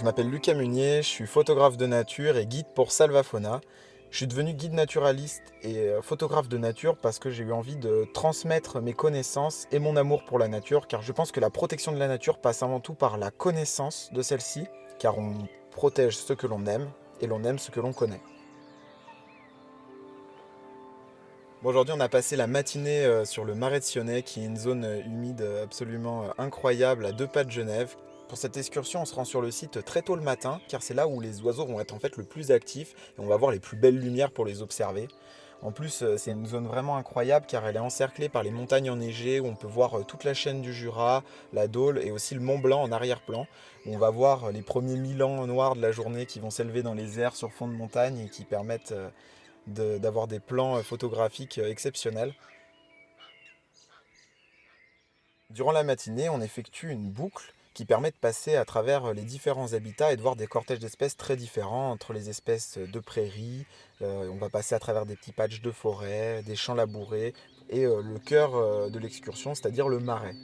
Je m'appelle Lucas Munier, je suis photographe de nature et guide pour Salvafauna. Je suis devenu guide naturaliste et photographe de nature parce que j'ai eu envie de transmettre mes connaissances et mon amour pour la nature, car je pense que la protection de la nature passe avant tout par la connaissance de celle-ci, car on protège ce que l'on aime et l'on aime ce que l'on connaît. Bon, aujourd'hui, on a passé la matinée sur le Marais de Sionnet, qui est une zone humide absolument incroyable à 2 pas de Genève. Pour cette excursion, on se rend sur le site très tôt le matin, car c'est là où les oiseaux vont être en fait le plus actifs et on va voir les plus belles lumières pour les observer. En plus, c'est une zone vraiment incroyable car elle est encerclée par les montagnes enneigées où on peut voir toute la chaîne du Jura, la Dôle et aussi le Mont Blanc en arrière-plan, où on va voir les premiers 1000 ans noirs de la journée qui vont s'élever dans les airs sur fond de montagne et qui permettent d'avoir des plans photographiques exceptionnels. Durant la matinée, on effectue une boucle qui permet de passer à travers les différents habitats et de voir des cortèges d'espèces très différents entre les espèces de prairies. On va passer à travers des petits patchs de forêt, des champs labourés et le cœur de l'excursion, c'est-à-dire le marais.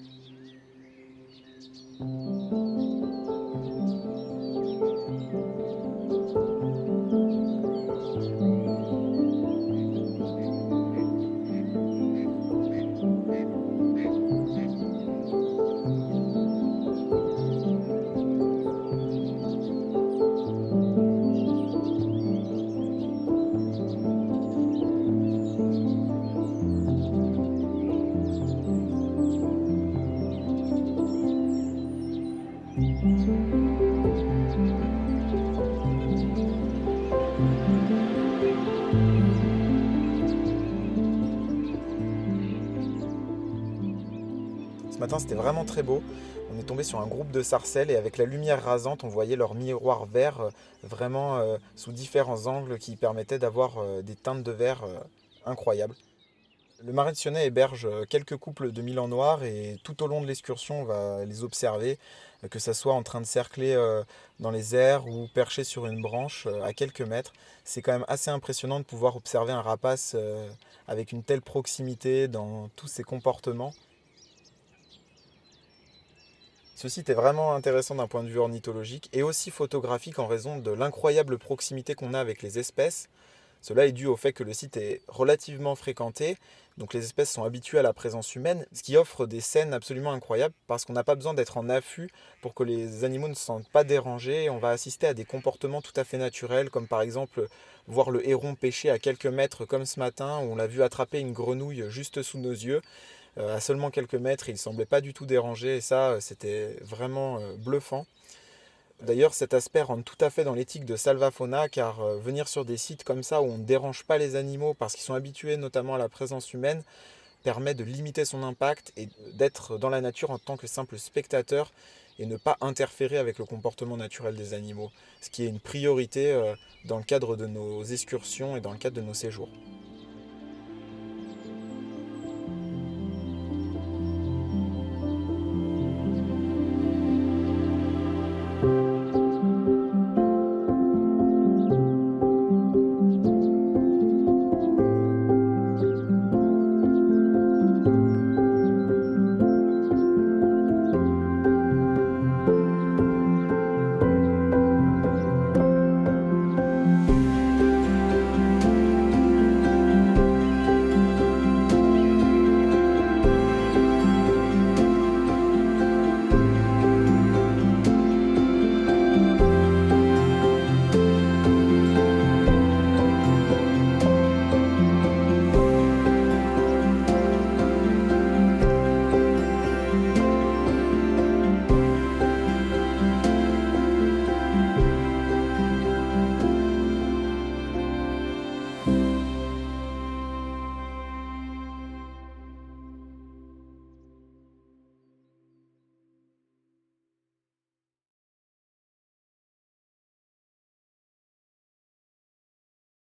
Ce matin, c'était vraiment très beau. On est tombé sur un groupe de sarcelles et avec la lumière rasante, on voyait leurs miroirs verts vraiment sous différents angles qui permettaient d'avoir des teintes de vert incroyables. Le Marais de Sionnet héberge quelques couples de Milan noirs et tout au long de l'excursion, on va les observer, que ça soit en train de cercler dans les airs ou perché sur une branche à quelques mètres. C'est quand même assez impressionnant de pouvoir observer un rapace avec une telle proximité dans tous ses comportements. Ce site est vraiment intéressant d'un point de vue ornithologique et aussi photographique en raison de l'incroyable proximité qu'on a avec les espèces. Cela est dû au fait que le site est relativement fréquenté, donc les espèces sont habituées à la présence humaine, ce qui offre des scènes absolument incroyables parce qu'on n'a pas besoin d'être en affût pour que les animaux ne se sentent pas dérangés. On va assister à des comportements tout à fait naturels, comme par exemple voir le héron pêcher à quelques mètres comme ce matin, où on l'a vu attraper une grenouille juste sous nos yeux. À seulement quelques mètres, il ne semblait pas du tout dérangé et ça, c'était vraiment bluffant. D'ailleurs, cet aspect rentre tout à fait dans l'éthique de Salvafauna, car venir sur des sites comme ça où on ne dérange pas les animaux parce qu'ils sont habitués notamment à la présence humaine permet de limiter son impact et d'être dans la nature en tant que simple spectateur et ne pas interférer avec le comportement naturel des animaux, ce qui est une priorité dans le cadre de nos excursions et dans le cadre de nos séjours.